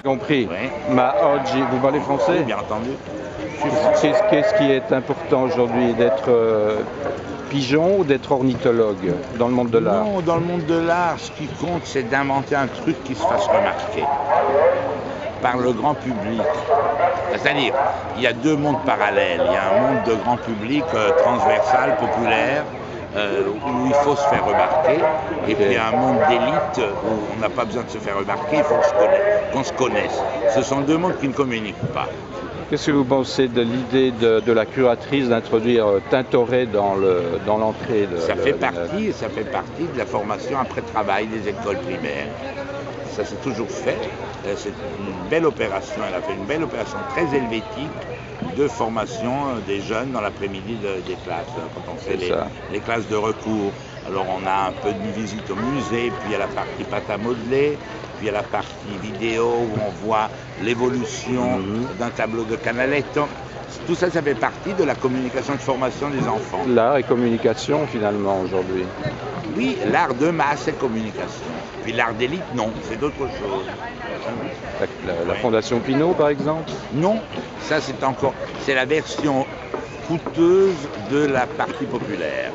Compris. Oui. Mahodji, vous parlez français? Oui, bien entendu. Je suis français. Qu'est-ce qui est important aujourd'hui, d'être pigeon ou d'être ornithologue dans le monde de l'art? Non, dans le monde de l'art, ce qui compte, c'est d'inventer un truc qui se fasse remarquer par le grand public. C'est-à-dire, il y a deux mondes parallèles. Il y a un monde de grand public transversal, populaire, où il faut se faire remarquer. Et puis il y a un monde d'élite où on n'a pas besoin de se faire remarquer, il faut qu'on se connaisse. Ce sont deux mondes qui ne communiquent pas. Qu'est-ce que vous pensez de l'idée de la curatrice d'introduire Tintoret dans l'entrée de... Ça fait partie de la formation après travail des écoles primaires. Ça s'est toujours fait. C'est une belle opération. Elle a fait une belle opération très helvétique de formation des jeunes dans l'après-midi des classes. Quand on fait les classes de recours. Alors on a un peu de visite au musée, puis il y a la partie pâte à modeler, puis il y a la partie vidéo où on voit l'évolution d'un tableau de Canaletto. Tout ça, ça fait partie de la communication de formation des enfants. L'art et communication finalement aujourd'hui. Oui, l'art de masse et communication. Puis l'art d'élite, non, c'est d'autres choses. La Fondation Pinault par exemple? Non, ça c'est la version coûteuse de la partie populaire.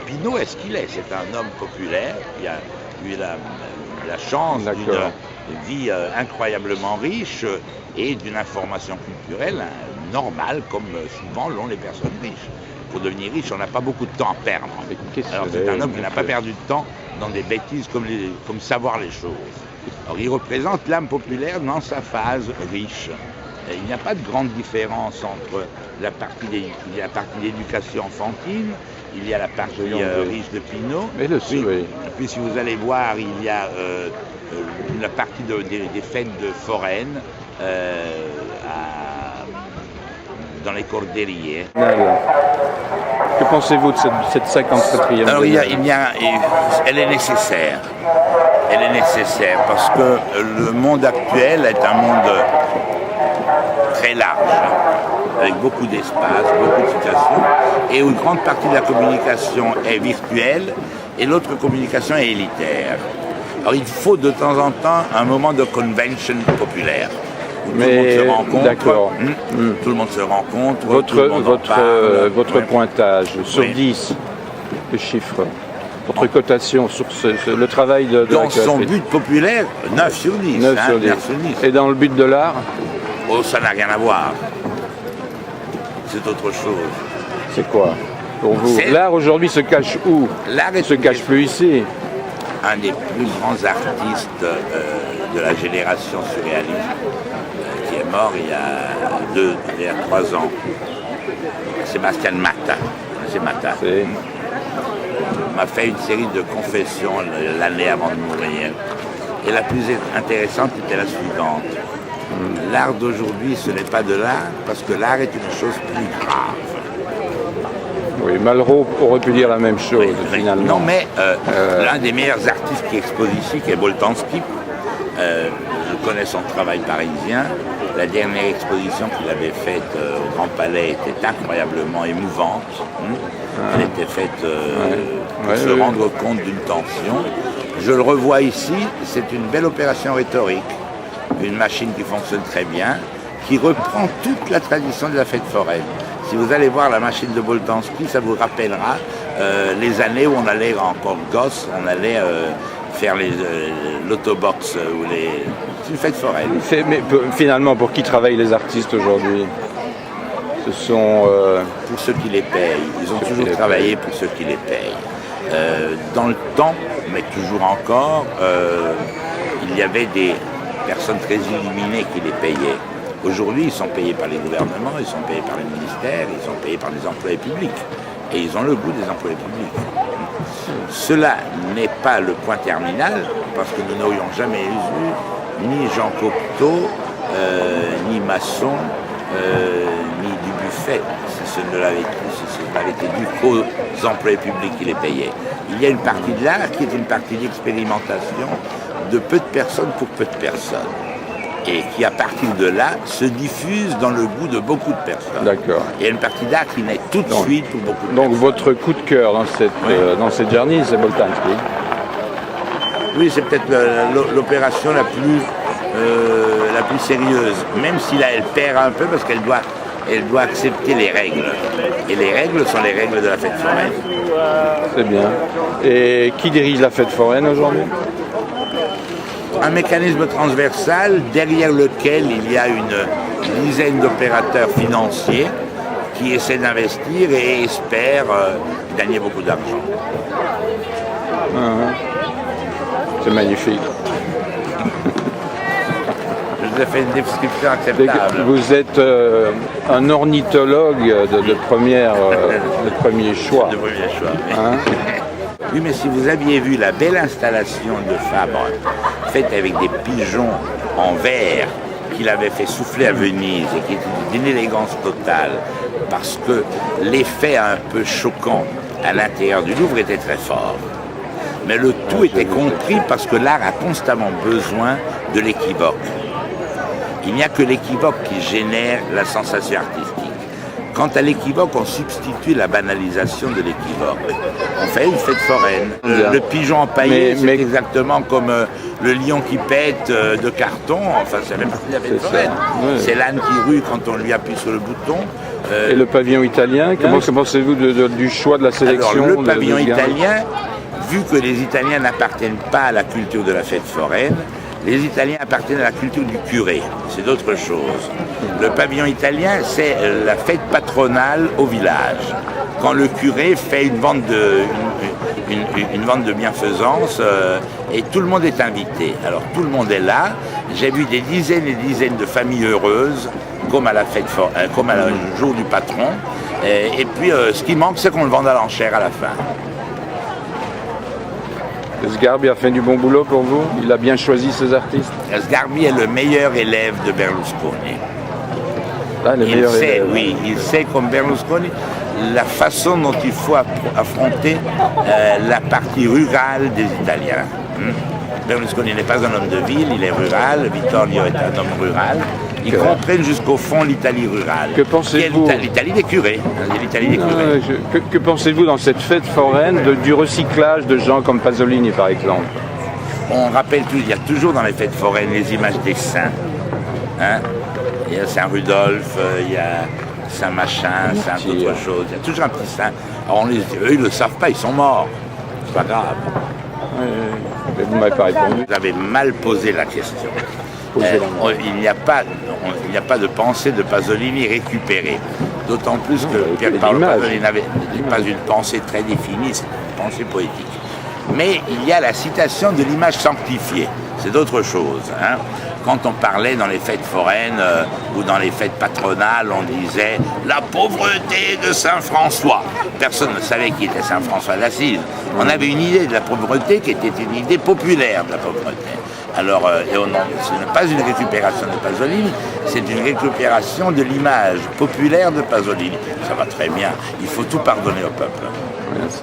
Pinault, est-ce qu'il est? C'est un homme populaire qui a eu la chance d'une vie incroyablement riche et d'une information culturelle normale, comme souvent l'ont les personnes riches. Pour devenir riche, on n'a pas beaucoup de temps à perdre. Alors c'est un homme qui n'a pas perdu de temps dans des bêtises comme savoir les choses. Alors il représente l'âme populaire dans sa phase riche. Et il n'y a pas de grande différence entre la partie d'éducation enfantine, il y a la partie riche de Pinault. Et puis si vous allez voir, il y a la partie des fêtes de foraines dans les Cordeliers. Que pensez-vous de cette 54e? Alors elle est nécessaire. Elle est nécessaire parce que le monde actuel est un monde très large, avec beaucoup d'espace, beaucoup de situations, et où une grande partie de la communication est virtuelle et l'autre communication est élitaire. Alors il faut de temps en temps un moment de convention populaire. Tout le monde se rencontre. D'accord. Tout le monde se rencontre. Votre pointage sur 10, le chiffre, votre cotation sur le travail de dans son but populaire, 9 sur 10. 9 sur 10. Et dans le but de l'art? Oh, ça n'a rien à voir. C'est autre chose. C'est quoi pour vous? L'art aujourd'hui se cache où? L'art ne se cache plus ici. Un des plus grands artistes de la génération surréaliste, qui est mort il y a 3 ans, Sébastien Matta. M'a fait une série de confessions l'année avant de mourir. Et la plus intéressante était la suivante. L'art d'aujourd'hui, ce n'est pas de l'art, parce que l'art est une chose plus grave. Oui, Malraux aurait pu dire la même chose, finalement. Non, mais l'un des meilleurs artistes qui expose ici, qui est Boltanski, je connais son travail parisien. La dernière exposition qu'il avait faite au Grand Palais était incroyablement émouvante. Elle était faite pour se rendre compte d'une tension. Je le revois ici, c'est une belle opération rhétorique. Une machine qui fonctionne très bien, qui reprend toute la tradition de la fête foraine. Si vous allez voir la machine de Boltanski, ça vous rappellera les années où on allait, encore gosse, on allait faire l'autobox ou c'est une fête foraine. Mais finalement, pour qui travaillent les artistes aujourd'hui? Ce sont... Pour ceux qui les payent. Ils ont toujours travaillé pour ceux qui les payent. Dans le temps, mais toujours encore, il y avait des personnes très illuminées qui les payaient. Aujourd'hui, ils sont payés par les gouvernements, ils sont payés par les ministères, ils sont payés par les employés publics. Et ils ont le goût des employés publics. Cela n'est pas le point terminal, parce que nous n'aurions jamais eu ni Jean Cocteau, ni Masson, ni Dubuffet, si ce n'avait été dû qu'aux employés publics qui les payaient. Il y a une partie de l'art qui est une partie d'expérimentation de peu de personnes pour peu de personnes. Et qui, à partir de là, se diffuse dans le goût de beaucoup de personnes. D'accord. Il y a une partie d'art qui naît tout de suite pour beaucoup de personnes. Donc votre coup de cœur dans cette journée, c'est Boltanski? Oui, c'est peut-être l'opération la plus la plus sérieuse, même si là elle perd un peu parce qu'elle doit accepter les règles. Et les règles sont les règles de la fête foraine. C'est bien. Et qui dirige la fête foraine aujourd'hui? Un mécanisme transversal derrière lequel il y a une dizaine d'opérateurs financiers qui essaient d'investir et espèrent gagner beaucoup d'argent. C'est magnifique. Je vous ai fait une description acceptable. Vous êtes un ornithologue de premier choix. De premier choix. Hein? Oui, mais si vous aviez vu la belle installation de Fabre, faite avec des pigeons en verre, qu'il avait fait souffler à Venise et qui était d'une élégance totale, parce que l'effet un peu choquant à l'intérieur du Louvre était très fort. Mais le tout était compris parce que l'art a constamment besoin de l'équivoque. Il n'y a que l'équivoque qui génère la sensation artistique. Quant à l'équivoque, on substitue la banalisation de l'équivoque. On fait une fête foraine. Le pigeon empaillé, c'est exactement comme le lion qui pète de carton. Enfin, c'est même pas la fête foraine. Ouais. C'est l'âne qui rue quand on lui appuie sur le bouton. Et le pavillon italien, comment pensez-vous du choix de la sélection? Alors, le pavillon italien, vu que les Italiens n'appartiennent pas à la culture de la fête foraine, les Italiens appartiennent à la culture du curé, c'est d'autres choses. Le pavillon italien, c'est la fête patronale au village. Quand le curé fait une vente de bienfaisance et tout le monde est invité. Alors tout le monde est là. J'ai vu des dizaines et des dizaines de familles heureuses, comme à la fête, comme le jour du patron. Et puis ce qui manque, c'est qu'on le vende à l'enchère à la fin. Sgarbi a fait du bon boulot pour vous? Il a bien choisi ses artistes? Sgarbi est le meilleur élève de Berlusconi. Ah, il sait comme Berlusconi la façon dont il faut affronter la partie rurale des Italiens. Berlusconi n'est pas un homme de ville, il est rural. Vittorio est un homme rural. Ils comprennent jusqu'au fond l'Italie rurale. Que pensez-vous? L'Italie des curés. Que pensez-vous dans cette fête foraine du recyclage de gens comme Pasolini, par exemple? On rappelle tout, il y a toujours dans les fêtes foraines les images des saints. Hein? Il y a Saint-Rudolphe, il y a Saint-Machin, Saint autre chose. Il y a toujours un petit saint. Alors eux, ils ne le savent pas, ils sont morts. C'est pas grave. Mais vous ne m'avez pas répondu. Vous avez mal posé la question. Il n'y a pas de pensée de Pasolini récupérée. D'autant plus que Pierpaolo Pasolini n'avait pas une pensée très définie, c'est une pensée poétique. Mais il y a la citation de l'image sanctifiée, c'est d'autres choses. Hein. Quand on parlait dans les fêtes foraines ou dans les fêtes patronales, on disait « la pauvreté de Saint François ». Personne ne savait qui était Saint François d'Assise. On avait une idée de la pauvreté qui était une idée populaire de la pauvreté. Alors, ce n'est pas une récupération de Pasolini, c'est une récupération de l'image populaire de Pasolini. Ça va très bien, il faut tout pardonner au peuple. Merci.